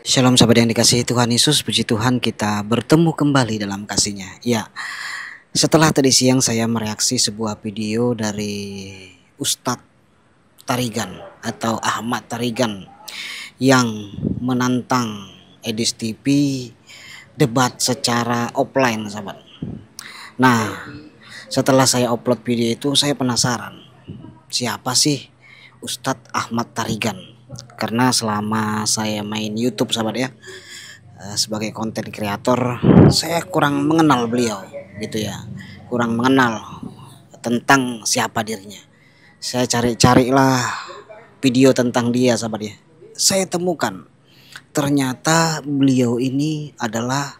Shalom sahabat yang dikasihi Tuhan Yesus, puji Tuhan kita bertemu kembali dalam kasih-Nya. Ya, setelah tadi siang saya mereaksi sebuah video dari Ustadz Tarigan atau Ahmad Tarigan yang menantang Edis TV debat secara offline, sahabat. Nah, setelah saya upload video itu saya penasaran, siapa sih Ustadz Ahmad Tarigan? Karena selama saya main YouTube, sahabat ya, sebagai konten kreator saya kurang mengenal beliau gitu ya, kurang mengenal tentang siapa dirinya. Saya cari-carilah video tentang dia, sahabat ya. Saya temukan ternyata beliau ini adalah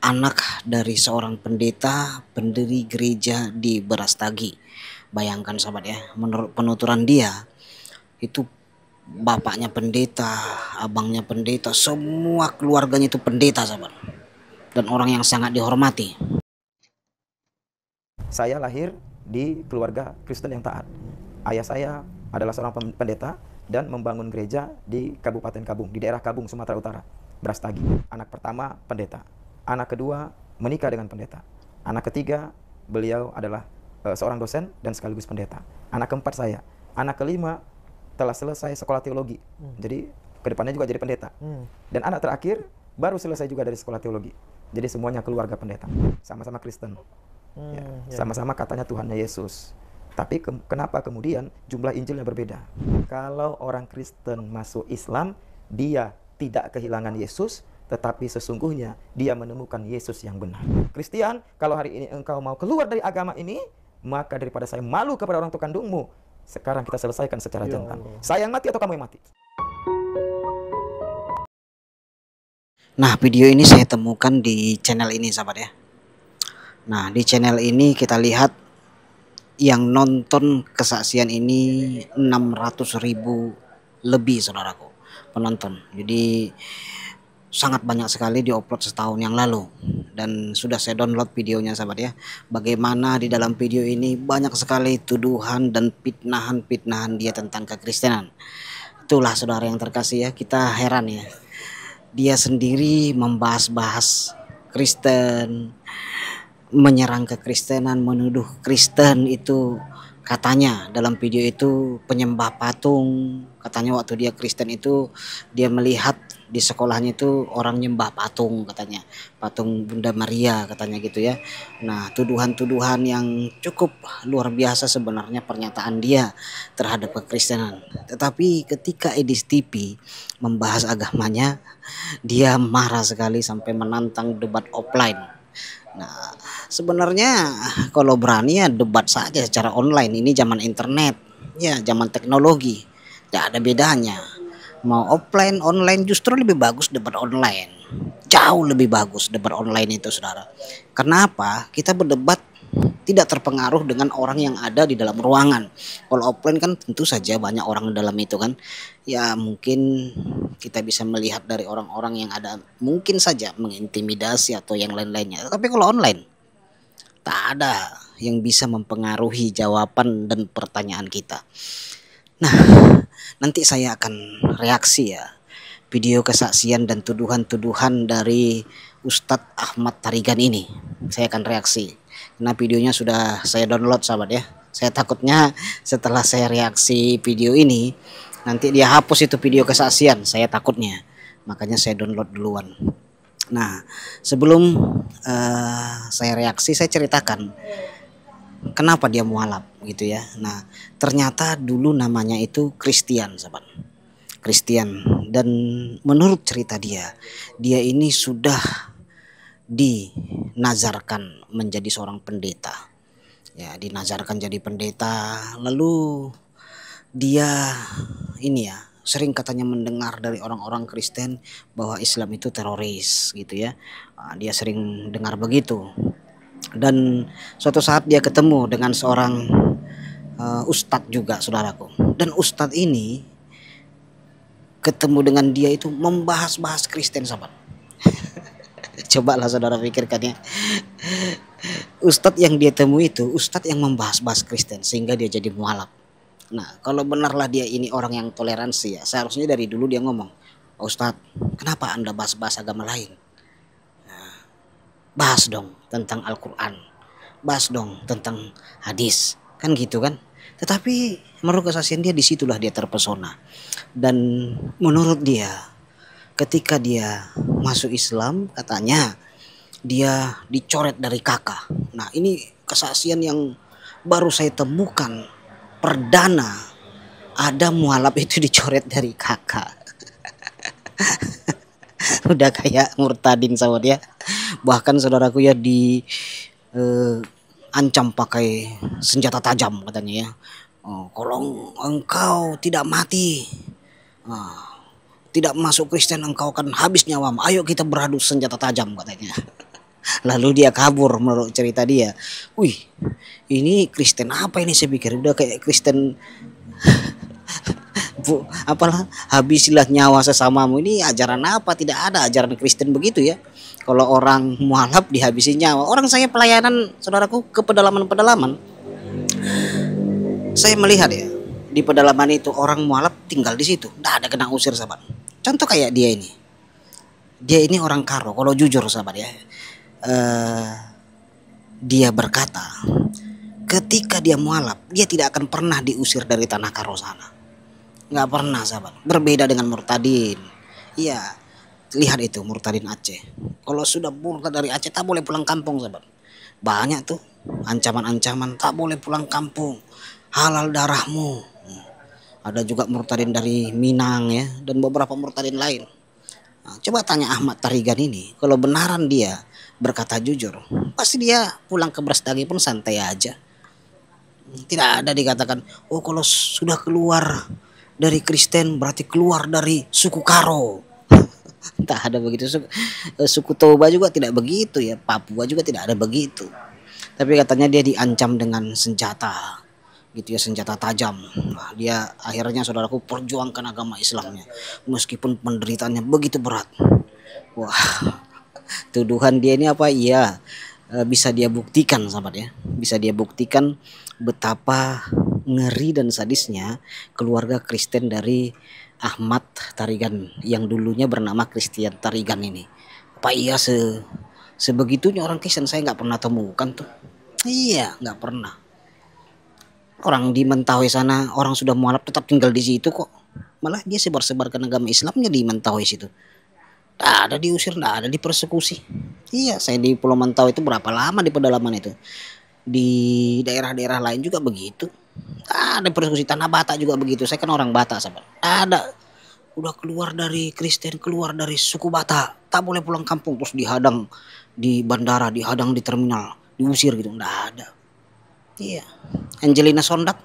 anak dari seorang pendeta pendiri gereja di Brastagi. Bayangkan sahabat ya, menurut penuturan dia itu bapaknya pendeta, abangnya pendeta, semua keluarganya itu pendeta, sahabat, dan orang yang sangat dihormati. Saya lahir di keluarga Kristen yang taat. Ayah saya adalah seorang pendeta dan membangun gereja di Kabupaten Kabung, di daerah Kabung, Sumatera Utara, Brastagi. Anak pertama pendeta, anak kedua menikah dengan pendeta, anak ketiga beliau adalah seorang dosen dan sekaligus pendeta. Anak keempat saya, anak kelima telah selesai sekolah teologi, jadi kedepannya juga jadi pendeta. Dan anak terakhir baru selesai juga dari sekolah teologi. Jadi semuanya keluarga pendeta, sama-sama Kristen. Ya, sama-sama katanya Tuhannya Yesus. Tapi kenapa kemudian jumlah Injilnya berbeda? Kalau orang Kristen masuk Islam, dia tidak kehilangan Yesus, tetapi sesungguhnya dia menemukan Yesus yang benar. Kristen, kalau hari ini engkau mau keluar dari agama ini, maka daripada saya malu kepada orang tua kandungmu, sekarang kita selesaikan secara jantan. Saya yang mati atau kamu yang mati? Nah, video ini saya temukan di channel ini, sahabat ya. Nah, di channel ini kita lihat yang nonton kesaksian ini 600.000 lebih, saudaraku, penonton. Jadi sangat banyak sekali diupload setahun yang lalu, dan sudah saya download videonya, sahabat ya. Bagaimana di dalam video ini banyak sekali tuduhan dan pitnahan-pitnahan dia tentang kekristenan. Itulah saudara yang terkasih ya, kita heran ya. Dia sendiri membahas-bahas Kristen, menyerang kekristenan, menuduh Kristen itu katanya dalam video itu penyembah patung. Katanya waktu dia Kristen itu dia melihat di sekolahnya itu orang nyembah patung, katanya patung Bunda Maria, katanya gitu ya. Nah, tuduhan-tuduhan yang cukup luar biasa sebenarnya pernyataan dia terhadap kekristenan. Tetapi ketika Edis TV membahas agamanya, dia marah sekali sampai menantang debat offline. Nah, sebenarnya kalau berani ya debat saja secara online. Ini zaman internet, ya zaman teknologi, tidak ada bedanya. Mau offline, online, justru lebih bagus debat online. Jauh lebih bagus debat online itu, saudara. Kenapa? Kita berdebat tidak terpengaruh dengan orang yang ada di dalam ruangan. Kalau offline kan tentu saja banyak orang di dalam itu kan. Ya mungkin kita bisa melihat dari orang-orang yang ada, mungkin saja mengintimidasi atau yang lain-lainnya. Tapi kalau online tak ada yang bisa mempengaruhi jawaban dan pertanyaan kita. Nah, nanti saya akan reaksi ya video kesaksian dan tuduhan-tuduhan dari Ustadz Ahmad Tarigan ini. Saya akan reaksi. Nah, videonya sudah saya download, sahabat ya. Saya takutnya setelah saya reaksi video ini nanti dia hapus itu video kesaksian, saya takutnya. Makanya saya download duluan. Nah, sebelum saya reaksi, saya ceritakan kenapa dia mualaf gitu ya. Nah, ternyata dulu namanya itu Christian, sahabat. Christian, dan menurut cerita dia ini sudah dinazarkan menjadi seorang pendeta. Ya, dinazarkan jadi pendeta, lalu dia ini ya sering katanya mendengar dari orang-orang Kristen bahwa Islam itu teroris gitu ya. Dia sering dengar begitu. Dan suatu saat dia ketemu dengan seorang ustadz juga, saudaraku. Dan ustadz ini ketemu dengan dia itu membahas-bahas Kristen, sahabat. Cobalah saudara pikirkan ya. Ustadz yang dia temui itu ustadz yang membahas-bahas Kristen sehingga dia jadi mualaf. Nah, kalau benarlah dia ini orang yang toleransi ya, seharusnya dari dulu dia ngomong, Pak Ustadz, kenapa Anda bahas-bahas agama lain? Bahas dong tentang Al-Quran, bahas dong tentang hadis, kan gitu kan. Tetapi menurut kesaksian dia, disitulah dia terpesona. Dan menurut dia, ketika dia masuk Islam, katanya dia dicoret dari kakak. Nah, ini kesaksian yang baru saya temukan perdana, ada mualaf itu dicoret dari kakak. Udah kayak murtadin sama dia. Bahkan saudaraku ya ancam pakai senjata tajam katanya ya. Kalau engkau tidak mati, tidak masuk Kristen, engkau akan habis nyawamu. Ayo kita beradu senjata tajam katanya. Lalu dia kabur menurut cerita dia. Wih, ini Kristen apa ini, saya pikir udah kayak Kristen bu, apalah, habisilah nyawa sesamamu. Ini ajaran apa? Tidak ada ajaran Kristen begitu ya. Kalau orang mualaf dihabisi nyawa. Orang saya pelayanan saudaraku ke pedalaman-pedalaman, saya melihat ya, di pedalaman itu orang mualaf tinggal di situ, tidak ada kena usir sahabat. Contoh kayak dia ini orang Karo. Kalau jujur sahabat ya, dia berkata ketika dia mualaf, dia tidak akan pernah diusir dari tanah Karo sana. Nggak pernah sahabat. Berbeda dengan murtadin. Iya, lihat itu murtadin Aceh. Kalau sudah murtad dari Aceh tak boleh pulang kampung sahabat. Banyak tuh ancaman-ancaman, tak boleh pulang kampung, halal darahmu. Ada juga murtadin dari Minang ya, dan beberapa murtadin lain. Nah, coba tanya Ahmad Tarigan ini, kalau benaran dia berkata jujur, pasti dia pulang ke Brastagi pun santai aja. Tidak ada dikatakan, oh kalau sudah keluar dari Kristen berarti keluar dari suku Karo. Tak ada begitu. Suku Toba juga tidak begitu ya, Papua juga tidak ada begitu. Tapi katanya dia diancam dengan senjata gitu ya, senjata tajam. Nah, dia akhirnya saudaraku perjuangkan agama Islamnya meskipun penderitaannya begitu berat. Wah, tuduhan dia ini apa? Iya, bisa dia buktikan sahabat ya, bisa dia buktikan betapa ngeri dan sadisnya keluarga Kristen dari Ahmad Tarigan yang dulunya bernama Christian Tarigan ini. Apa iya sebegitunya orang Kristen? Saya nggak pernah temukan tuh. Iya, nggak pernah. Orang di Mentawai sana orang sudah mualaf tetap tinggal di situ kok. Malah dia sebar-sebarkan agama Islamnya di Mentawai situ. Tak ada diusir, tak ada dipersekusi. Iya, saya di Pulau Mentawai itu berapa lama di pedalaman itu. Di daerah-daerah lain juga begitu. Ada persekusi. Tanah Batak juga begitu. Saya kan orang Batak sahabat. Ada. Udah keluar dari Kristen, keluar dari suku Batak, tak boleh pulang kampung, terus dihadang di bandara, dihadang di terminal, diusir gitu. Nggak ada. Iya. Angelina Sondak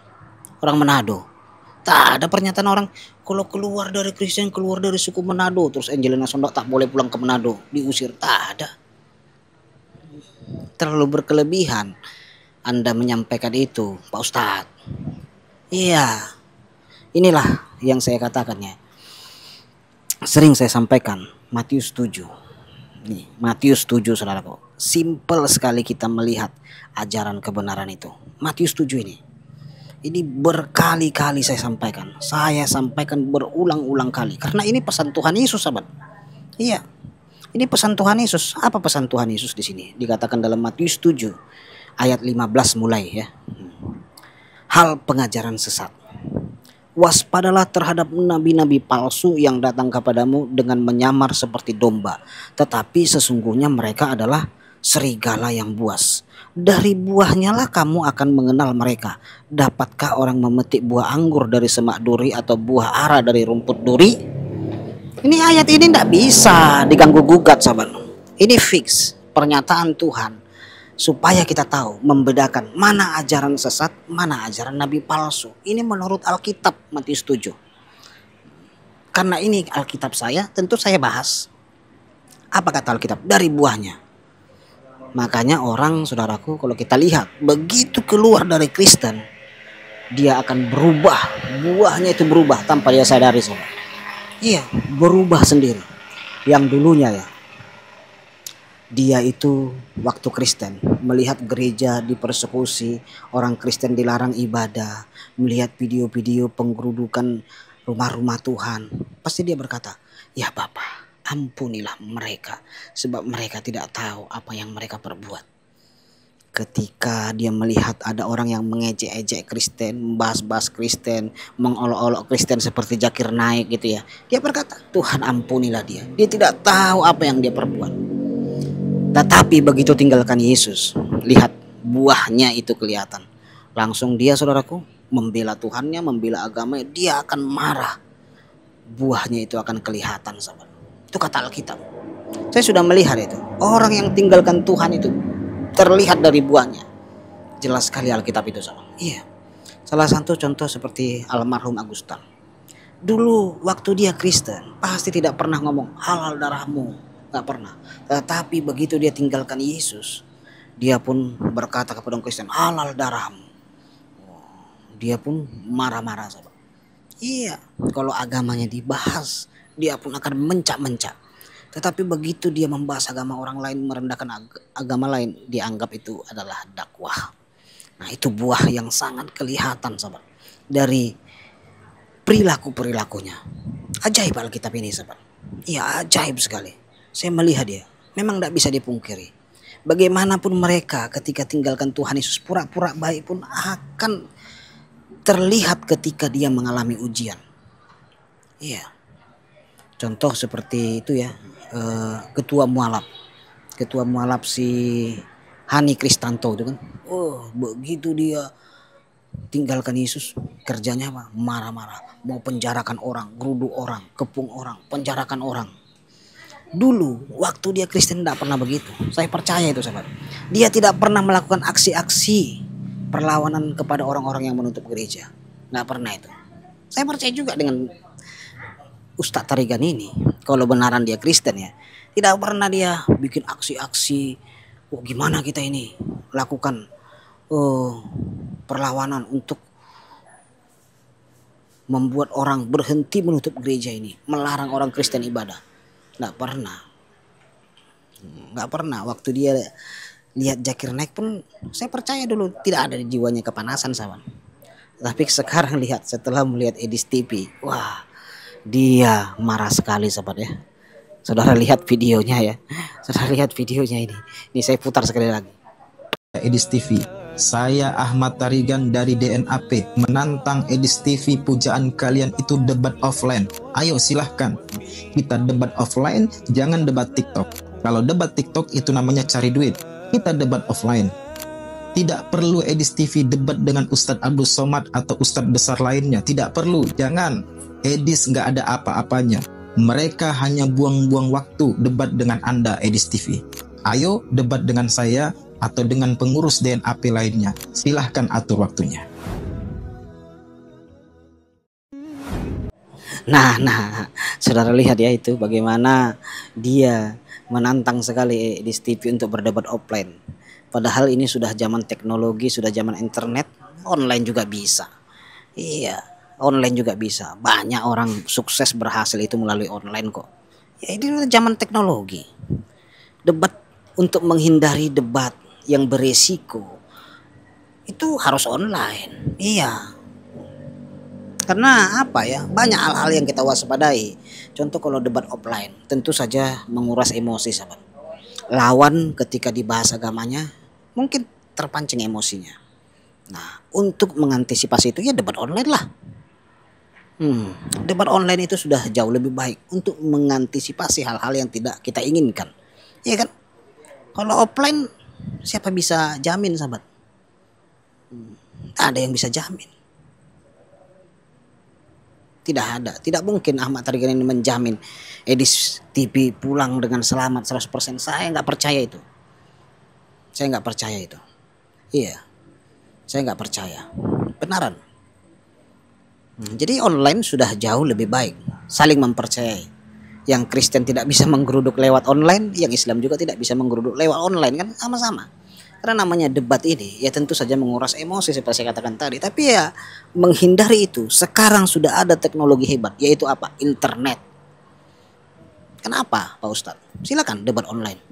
orang Manado. Tak ada pernyataan orang kalau keluar dari Kristen, keluar dari suku Manado, terus Angelina Sondak tak boleh pulang ke Manado, diusir. Tak ada. Terlalu berkelebihan Anda menyampaikan itu, Pak Ustadz. Iya, inilah yang saya katakannya. Sering saya sampaikan Matius 7. Nih, Matius 7 saudaraku. Simpel sekali kita melihat ajaran kebenaran itu. Matius 7 ini. Ini berkali-kali saya sampaikan. Saya sampaikan berulang-ulang kali. Karena ini pesan Tuhan Yesus sahabat. Iya. Ini pesan Tuhan Yesus. Apa pesan Tuhan Yesus di sini? Dikatakan dalam Matius 7 ayat 15 mulai ya. Hal pengajaran sesat. Waspadalah terhadap nabi-nabi palsu yang datang kepadamu dengan menyamar seperti domba, tetapi sesungguhnya mereka adalah serigala yang buas. Dari buahnya lah kamu akan mengenal mereka. Dapatkah orang memetik buah anggur dari semak duri atau buah ara dari rumput duri? Ini ayat ini tidak bisa diganggu gugat sahabat. Ini fix pernyataan Tuhan supaya kita tahu membedakan mana ajaran sesat, mana ajaran nabi palsu. Ini menurut Alkitab Matius 7. Karena ini Alkitab saya, tentu saya bahas. Apa kata Alkitab? Dari buahnya. Makanya orang saudaraku kalau kita lihat begitu keluar dari Kristen, dia akan berubah. Buahnya itu berubah tanpa dia sadari saudara. Iya, berubah sendiri. Yang dulunya ya, dia itu waktu Kristen melihat gereja dipersekusi, orang Kristen dilarang ibadah, melihat video-video penggerudukan rumah-rumah Tuhan, pasti dia berkata, Ya Bapa, ampunilah mereka, sebab mereka tidak tahu apa yang mereka perbuat. Ketika dia melihat ada orang yang mengejek-ejek Kristen, membahas-bahas Kristen, mengolok-olok Kristen seperti Zakir Naik gitu ya, dia berkata, Tuhan ampunilah dia. Dia tidak tahu apa yang dia perbuat. Tetapi begitu tinggalkan Yesus, lihat buahnya itu kelihatan. Langsung dia, saudaraku, membela Tuhannya, membela agamanya, dia akan marah. Buahnya itu akan kelihatan, sahabat. Itu kata Alkitab. Saya sudah melihat itu. Orang yang tinggalkan Tuhan itu terlihat dari buahnya. Jelas sekali Alkitab itu, sahabat. Iya. Salah satu contoh seperti almarhum Agustan. Dulu waktu dia Kristen pasti tidak pernah ngomong halal darahmu, nggak pernah. Tetapi begitu dia tinggalkan Yesus, dia pun berkata kepada orang Kristen halal darahmu. Dia pun marah-marah, sahabat. Iya, kalau agamanya dibahas, dia pun akan mencak-mencak. Tetapi begitu dia membahas agama orang lain, merendahkan agama lain, dianggap itu adalah dakwah. Nah, itu buah yang sangat kelihatan, sahabat, dari perilaku-perilakunya. Ajaib Alkitab ini, sahabat. Iya, ajaib sekali. Saya melihat dia, memang tidak bisa dipungkiri. Bagaimanapun mereka ketika tinggalkan Tuhan Yesus, pura-pura baik pun akan terlihat ketika dia mengalami ujian. Iya. Contoh seperti itu ya, ketua mualaf si Hani Kristanto itu kan. Oh, begitu dia tinggalkan Yesus, kerjanya apa? Marah-marah, mau penjarakan orang, geruduk orang, kepung orang, penjarakan orang. Dulu waktu dia Kristen tidak pernah begitu. Saya percaya itu, sahabat. Dia tidak pernah melakukan aksi-aksi perlawanan kepada orang-orang yang menutup gereja. Nggak pernah itu. Saya percaya juga dengan Ustadz Tarigan ini. Kalau benaran dia Kristen ya, tidak pernah dia bikin aksi-aksi. Oh, gimana kita ini lakukan perlawanan untuk membuat orang berhenti menutup gereja ini, melarang orang Kristen ibadah. Nggak pernah. Nggak pernah. Waktu dia lihat Zakir Naik pun saya percaya dulu tidak ada di jiwanya kepanasan, sahabat. Tapi sekarang lihat, setelah melihat Edis TV, wah, dia marah sekali, sahabat ya. Saudara lihat videonya ya. Saudara lihat videonya ini. Ini saya putar sekali lagi. Edis TV. Saya Ahmad Tarigan dari DNAP menantang Edis TV. Pujaan kalian itu debat offline. Ayo silahkan kita debat offline, jangan debat TikTok. Kalau debat TikTok itu namanya cari duit. Kita debat offline. Tidak perlu Edis TV debat dengan Ustadz Abdul Somad atau Ustadz besar lainnya. Tidak perlu, jangan. Edis nggak ada apa-apanya. Mereka hanya buang-buang waktu debat dengan Anda, Edis TV. Ayo debat dengan saya atau dengan pengurus DNAP lainnya. Silahkan atur waktunya. Nah, saudara lihat ya itu bagaimana dia menantang sekali Edis TV untuk berdebat offline. Padahal ini sudah zaman teknologi, sudah zaman internet, online juga bisa. Iya, online juga bisa. Banyak orang sukses berhasil itu melalui online kok. Ya ini udah zaman teknologi. Debat, untuk menghindari debat yang beresiko itu harus online. Iya. Karena apa ya? Banyak hal-hal yang kita waspadai. Contoh kalau debat offline, tentu saja menguras emosi, sahabat. Lawan ketika dibahas agamanya mungkin terpancing emosinya. Nah, untuk mengantisipasi itu ya debat online lah. Debat online itu sudah jauh lebih baik untuk mengantisipasi hal-hal yang tidak kita inginkan. Iya kan? Kalau offline siapa bisa jamin, sahabat? Ada yang bisa jamin? Tidak ada. Tidak mungkin Ahmad Tarigan ini menjamin Edis TV pulang dengan selamat 100%. Saya nggak percaya itu. Saya nggak percaya itu. Iya. Saya nggak percaya. Benaran. Jadi online sudah jauh lebih baik. Saling mempercayai. Yang Kristen tidak bisa menggeruduk lewat online, yang Islam juga tidak bisa menggeruduk lewat online, kan sama-sama. Karena namanya debat ini ya tentu saja menguras emosi seperti saya katakan tadi. Tapi ya menghindari itu, sekarang sudah ada teknologi hebat, yaitu apa? Internet. Kenapa Pak Ustadz? Silakan debat online.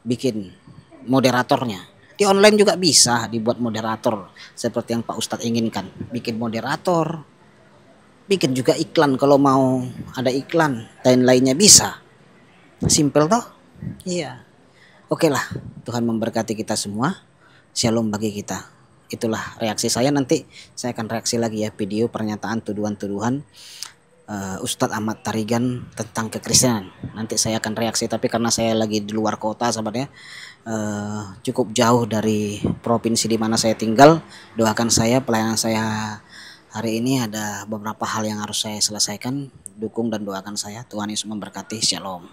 Bikin moderatornya. Di online juga bisa dibuat moderator seperti yang Pak Ustadz inginkan. Bikin moderator. bikin juga iklan kalau mau ada iklan dan lainnya bisa. Simple toh? Iya. Oke lah, Tuhan memberkati kita semua. Shalom bagi kita. Itulah reaksi saya, nanti saya akan reaksi lagi ya video pernyataan tuduhan-tuduhan Ustadz Ahmad Tarigan tentang kekristenan. Nanti saya akan reaksi, tapi karena saya lagi di luar kota sahabatnya, cukup jauh dari provinsi di mana saya tinggal. Doakan saya, pelayanan saya hari ini ada beberapa hal yang harus saya selesaikan. Dukung dan doakan saya. Tuhan Yesus memberkati. Shalom.